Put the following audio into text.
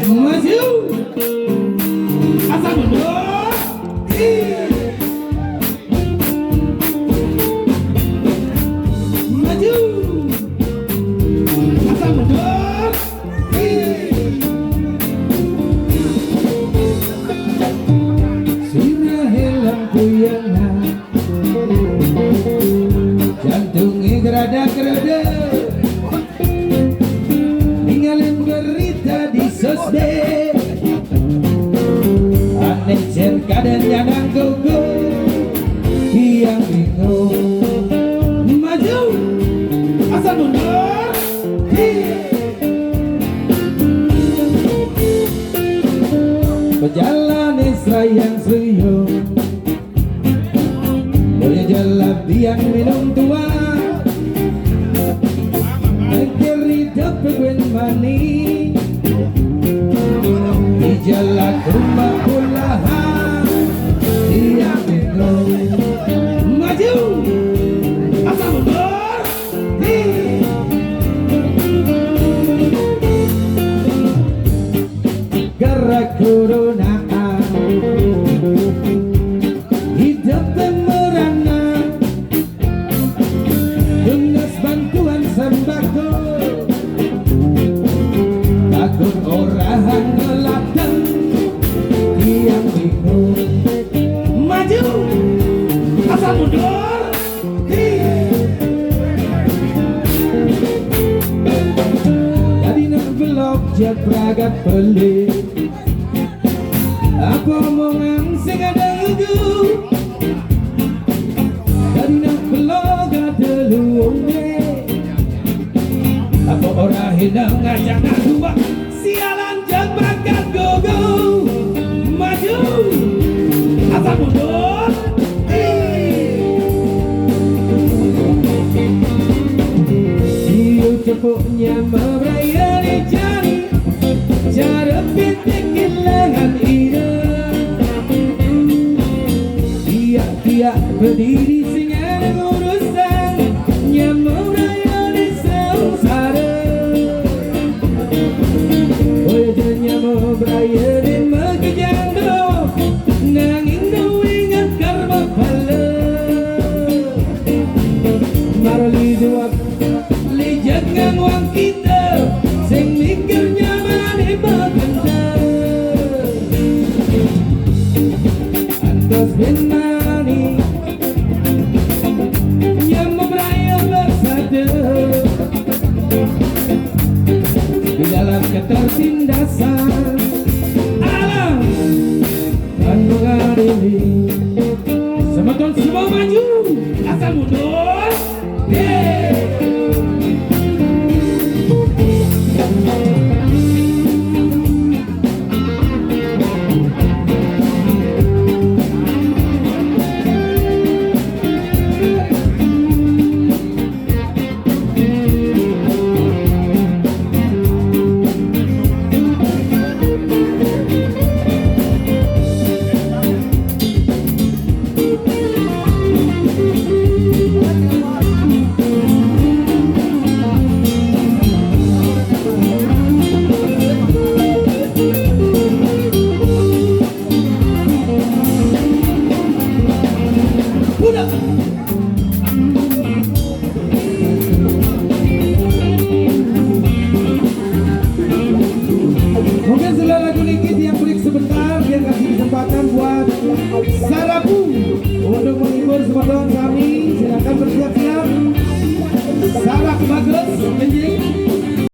Maju, asal mundur. Maju, asal mundur. Sudah hilang puyengnya, jantungnya gerada-gerada, ninggalin berita di sosmed. Aneh cerka dan nyadang gugur, yang bingung. Maju, asal mundur. Berjalan yang serius, boleh jalan biang minum tua, mikir hidup pengen manis, di jalan rumah pulahan, dia bingung. Maju, asal mundur. Gerak corona, hidup merana, tugas bantuan sembako, takut orang ngelatang, yang bingung. Maju, asal mundur. Tadi nak belok jepragat pelik, apa omongan sing ada lugu, dari nak belok ada luungnya, apa orang hidang ngajak nak dua, sialan jepragat gogo. Maju, asal mundur. Siu cepuknya mebrayani jari, cara pitik kehilangan ide. Tiap berdiri singa urusan, nyamuk raya di sengsara. Oh dan nyamuk raya di megejang do, nanging do ingat karma pala. Marali dua lijak ngangwang kita, sing mikir nyaman ibadanda. Antos bin mani, nyamuk raya bersatu, di dalam ketertindasan alam dan mengadili. Semeton semua maju, asal mundur. Mungkin setelah lagu dikit yang break sebentar, biar kasih kesempatan buat Sarapu untuk menghibur semeton.